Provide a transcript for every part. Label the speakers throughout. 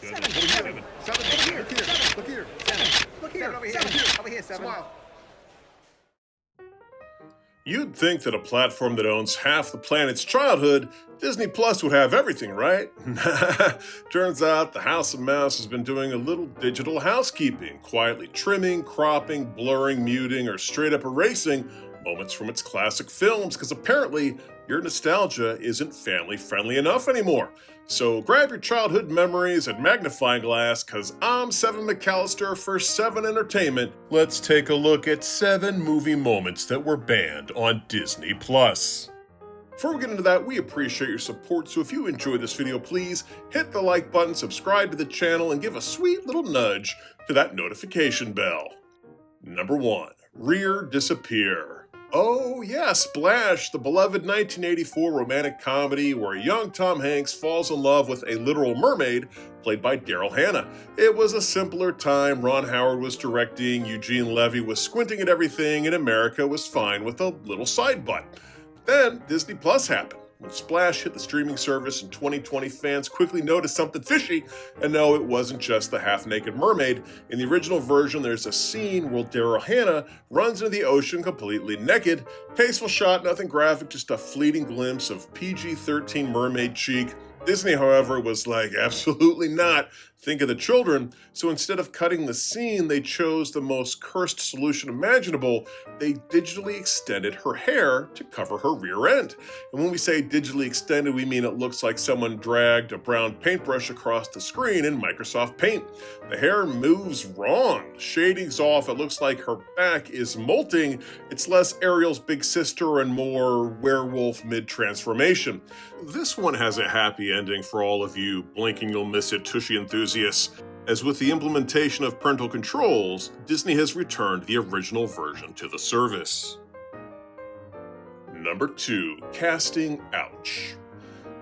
Speaker 1: Seven.
Speaker 2: Over here.
Speaker 1: Seven.
Speaker 2: Seven.
Speaker 1: Over here.
Speaker 2: Look here.
Speaker 1: Seven.
Speaker 2: Look here.
Speaker 1: Seven. Look here.
Speaker 2: Seven over here.
Speaker 1: Seven.
Speaker 2: Over here. Seven.
Speaker 1: Smile.
Speaker 3: You'd think that a platform that owns half the planet's childhood, Disney Plus, would have everything, right? Turns out the House of Mouse has been doing a little digital housekeeping, quietly trimming, cropping, blurring, muting, or straight up erasing moments from its classic films, because apparently your nostalgia isn't family-friendly enough anymore. So grab your childhood memories and magnifying glass, because I'm Seven McAllister for 7 Entertainment. Let's take a look at 7 movie moments that were banned on Disney Plus. Before we get into that, we appreciate your support, so if you enjoyed this video, please hit the like button, subscribe to the channel, and give a sweet little nudge to that notification bell. Number 1. Rear Disappear. Oh yeah, Splash, the beloved 1984 romantic comedy where young Tom Hanks falls in love with a literal mermaid played by Daryl Hannah. It was a simpler time. Ron Howard was directing, Eugene Levy was squinting at everything, and America was fine with a little side butt. Then Disney Plus happened. When Splash hit the streaming service in 2020, fans quickly noticed something fishy, and no, it wasn't just the half-naked mermaid. In the original version, there's a scene where Daryl Hannah runs into the ocean completely naked. Tasteful shot, nothing graphic, just a fleeting glimpse of PG-13 mermaid cheek. Disney, however, was like, absolutely not. Think of the children. So instead of cutting the scene, they chose the most cursed solution imaginable. They digitally extended her hair to cover her rear end. And when we say digitally extended, we mean it looks like someone dragged a brown paintbrush across the screen in Microsoft Paint. The hair moves wrong. Shading's off. It looks like her back is molting. It's less Ariel's big sister and more werewolf mid-transformation. This one has a happy ending for all of you blinking you'll miss it Tushy enthusiasts. As with the implementation of parental controls, Disney has returned the original version to the service. Number 2. Casting Ouch.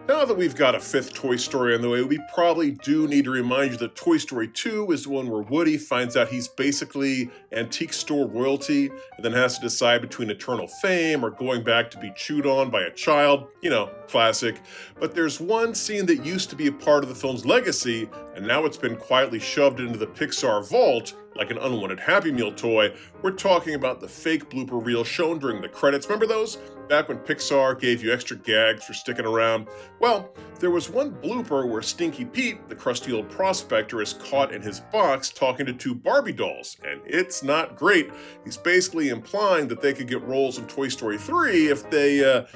Speaker 3: Now that we've got a 5th Toy Story on the way, we probably do need to remind you that Toy Story 2 is the one where Woody finds out he's basically antique store royalty and then has to decide between eternal fame or going back to be chewed on by a child. You know, classic. But there's one scene that used to be a part of the film's legacy, and now it's been quietly shoved into the Pixar vault like an unwanted Happy Meal toy. We're talking about the fake blooper reel shown during the credits. Remember those? Back when Pixar gave you extra gags for sticking around? Well, there was one blooper where Stinky Pete, the crusty old prospector, is caught in his box talking to 2 Barbie dolls, and it's not great. He's basically implying that they could get roles in Toy Story 3 if they,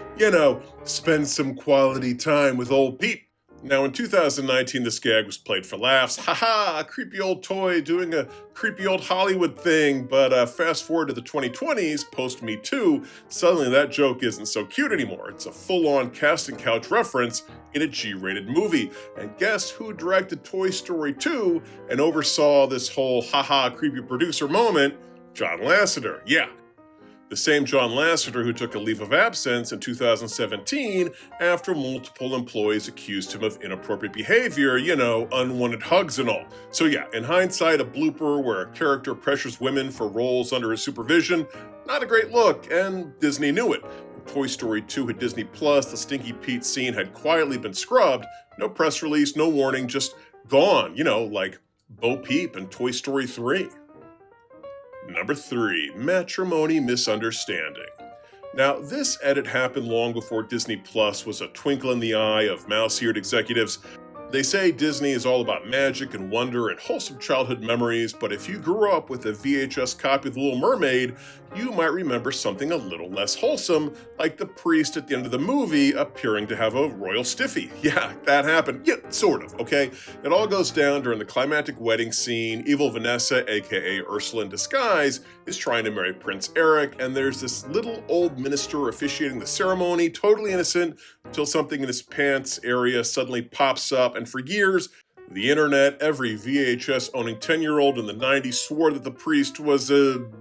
Speaker 3: spend some quality time with old Pete. Now, in 2019, this gag was played for laughs. Haha, a creepy old toy doing a creepy old Hollywood thing. But fast forward to the 2020s, post-Me Too, suddenly that joke isn't so cute anymore. It's a full-on casting couch reference in a G-rated movie. And guess who directed Toy Story 2 and oversaw this whole haha creepy producer moment? John Lasseter. Yeah. The same John Lasseter who took a leave of absence in 2017 after multiple employees accused him of inappropriate behavior, unwanted hugs and all. So yeah, in hindsight, a blooper where a character pressures women for roles under his supervision, not a great look, and Disney knew it. When Toy Story 2 hit Disney Plus, the Stinky Pete scene had quietly been scrubbed. No press release, no warning, just gone, like Bo Peep in Toy Story 3. Number 3. Matrimony Misunderstanding. Now, this edit happened long before Disney Plus was a twinkle in the eye of mouse-eared executives. They say Disney is all about magic and wonder and wholesome childhood memories, but if you grew up with a VHS copy of The Little Mermaid, you might remember something a little less wholesome, like the priest at the end of the movie appearing to have a royal stiffy. Yeah, that happened. Yeah, sort of, okay? It all goes down during the climactic wedding scene. Evil Vanessa, aka Ursula in disguise, is trying to marry Prince Eric, and there's this little old minister officiating the ceremony, totally innocent, until something in his pants area suddenly pops up, and for years, the internet, every VHS-owning 10-year-old in the 90s swore that the priest was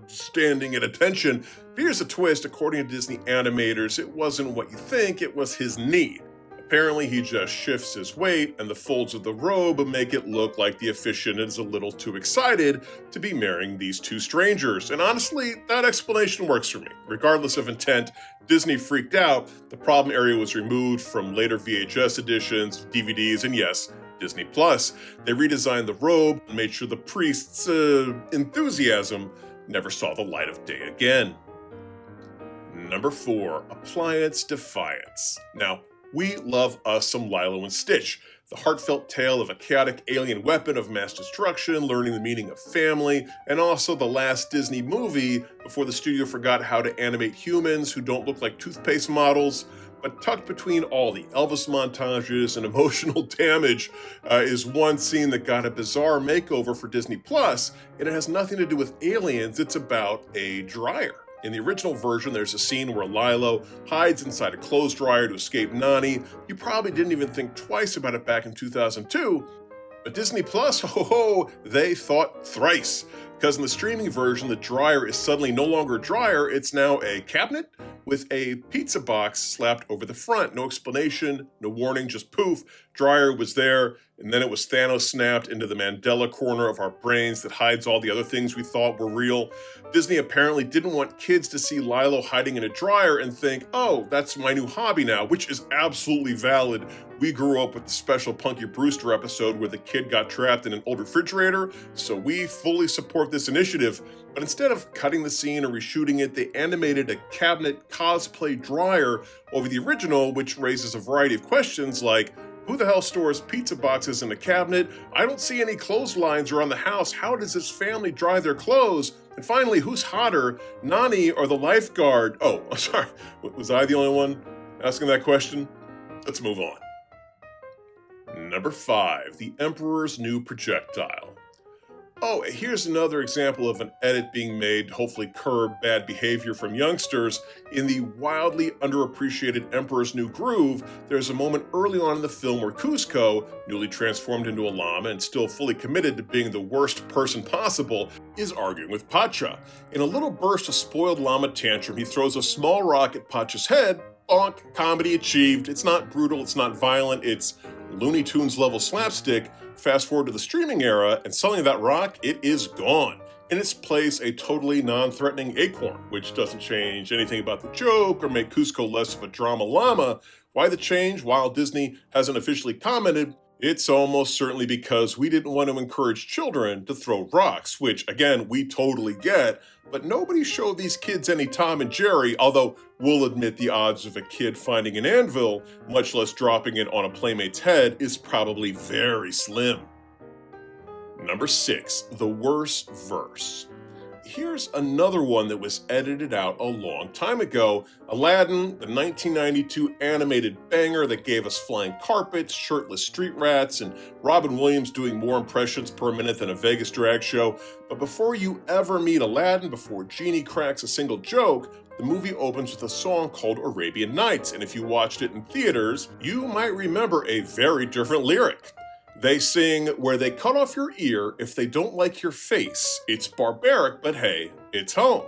Speaker 3: standing at attention. But here's a twist. According to Disney animators, it wasn't what you think, it was his knee. Apparently, he just shifts his weight, and the folds of the robe make it look like the officiant is a little too excited to be marrying these 2 strangers. And honestly, that explanation works for me. Regardless of intent, Disney freaked out. The problem area was removed from later VHS editions, DVDs, and yes, Disney Plus, they redesigned the robe and made sure the priest's enthusiasm never saw the light of day again. Number 4, appliance defiance. Now, we love us some Lilo and Stitch, the heartfelt tale of a chaotic alien weapon of mass destruction, learning the meaning of family, and also the last Disney movie before the studio forgot how to animate humans who don't look like toothpaste models. But tucked between all the Elvis montages and emotional damage is one scene that got a bizarre makeover for Disney Plus, and it has nothing to do with aliens, it's about a dryer. In the original version, there's a scene where Lilo hides inside a clothes dryer to escape Nani. You probably didn't even think twice about it back in 2002, but Disney Plus, they thought thrice. Because in the streaming version, the dryer is suddenly no longer a dryer, it's now a cabinet with a pizza box slapped over the front. No explanation, no warning, just poof, dryer was there, and then it was Thanos snapped into the Mandela corner of our brains that hides all the other things we thought were real. Disney apparently didn't want kids to see Lilo hiding in a dryer and think, oh, that's my new hobby now, which is absolutely valid. We grew up with the special Punky Brewster episode where the kid got trapped in an old refrigerator, so we fully support this initiative. But instead of cutting the scene or reshooting it, they animated a cabinet cosplay dryer over the original, which raises a variety of questions like, who the hell stores pizza boxes in a cabinet? I don't see any clotheslines around the house. How does this family dry their clothes? And finally, who's hotter, Nani or the lifeguard? Oh, I'm sorry, was I the only one asking that question? Let's move on. Number 5, the Emperor's New Projectile. Oh, here's another example of an edit being made to hopefully curb bad behavior from youngsters. In the wildly underappreciated Emperor's New Groove, there's a moment early on in the film where Kuzco, newly transformed into a llama and still fully committed to being the worst person possible, is arguing with Pacha. In a little burst of spoiled llama tantrum, he throws a small rock at Pacha's head. Bonk, comedy achieved. It's not brutal, it's not violent, it's Looney Tunes level slapstick. Fast forward to the streaming era, and suddenly that rock, it is gone. In its place, a totally non-threatening acorn, which doesn't change anything about the joke or make Kuzco less of a drama llama. Why the change? While Disney hasn't officially commented, it's almost certainly because we didn't want to encourage children to throw rocks, which, again, we totally get, but nobody showed these kids any Tom and Jerry, although we'll admit the odds of a kid finding an anvil, much less dropping it on a playmate's head, is probably very slim. Number 6, the worst verse. Here's another one that was edited out a long time ago. Aladdin, the 1992 animated banger that gave us flying carpets, shirtless street rats, and Robin Williams doing more impressions per minute than a Vegas drag show. But before you ever meet Aladdin, before Genie cracks a single joke, the movie opens with a song called Arabian Nights, and if you watched it in theaters, you might remember a very different lyric. They sing, where they cut off your ear if they don't like your face. It's barbaric, but hey, it's home.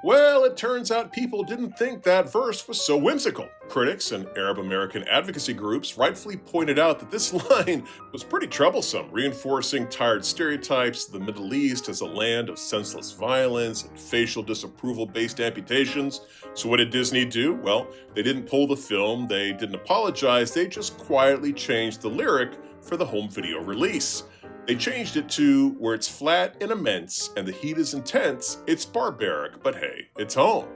Speaker 3: Well, it turns out people didn't think that verse was so whimsical. Critics and Arab American advocacy groups rightfully pointed out that this line was pretty troublesome, reinforcing tired stereotypes of the Middle East as a land of senseless violence and facial disapproval-based amputations. So what did Disney do? Well, they didn't pull the film, they didn't apologize, they just quietly changed the lyric for the home video release. They changed it to, where it's flat and immense and the heat is intense, it's barbaric, but hey, it's home.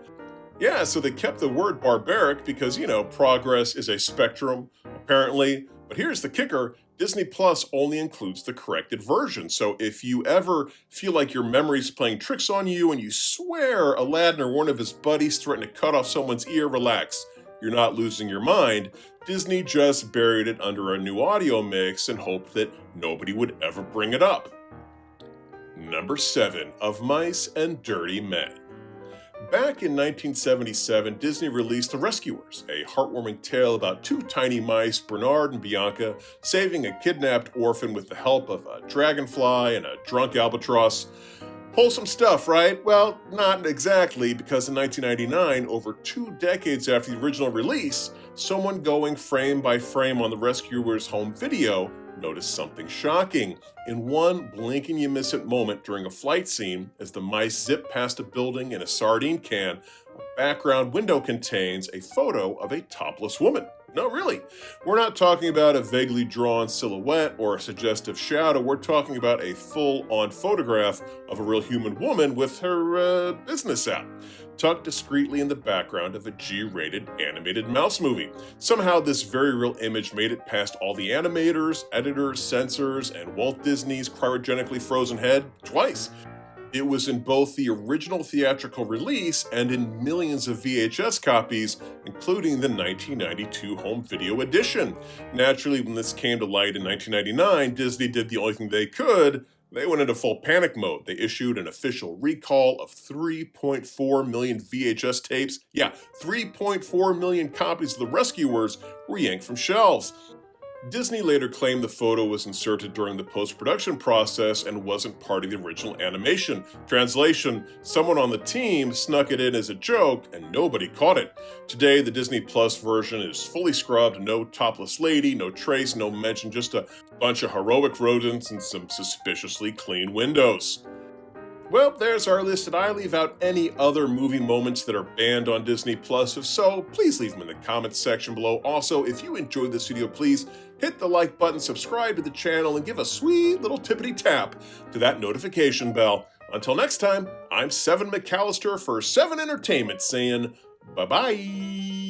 Speaker 3: Yeah, so they kept the word barbaric because, progress is a spectrum, apparently. But here's the kicker, Disney Plus only includes the corrected version. So if you ever feel like your memory's playing tricks on you and you swear Aladdin or one of his buddies threatened to cut off someone's ear, relax. You're not losing your mind. Disney just buried it under a new audio mix and hoped that nobody would ever bring it up. Number 7, Of Mice and Dirty Men. Back in 1977, Disney released The Rescuers, a heartwarming tale about two tiny mice, Bernard and Bianca, saving a kidnapped orphan with the help of a dragonfly and a drunk albatross. Wholesome stuff, right? Well, not exactly, because in 1999, over 2 decades after the original release, someone going frame by frame on The Rescuers' home video noticed something shocking. In one blink and you miss it moment during a flight scene, as the mice zip past a building in a sardine can, a background window contains a photo of a topless woman. No, really. We're not talking about a vaguely drawn silhouette or a suggestive shadow. We're talking about a full-on photograph of a real human woman with her business out, tucked discreetly in the background of a G-rated animated mouse movie. Somehow, this very real image made it past all the animators, editors, censors, and Walt Disney's cryogenically frozen head twice. It was in both the original theatrical release and in millions of VHS copies, including the 1992 home video edition. Naturally, when this came to light in 1999, Disney did the only thing they could. They went into full panic mode. They issued an official recall of 3.4 million VHS tapes. Yeah, 3.4 million copies of The Rescuers were yanked from shelves. Disney later claimed the photo was inserted during the post-production process and wasn't part of the original animation. Translation: someone on the team snuck it in as a joke and nobody caught it. Today, the Disney Plus version is fully scrubbed, no topless lady, no trace, no mention, just a bunch of heroic rodents and some suspiciously clean windows. Well, there's our list, and I leave out any other movie moments that are banned on Disney Plus. If so, please leave them in the comments section below. Also, if you enjoyed this video, please hit the like button, subscribe to the channel, and give a sweet little tippity tap to that notification bell. Until next time, I'm Seven McAllister for 7 Entertainment saying bye-bye.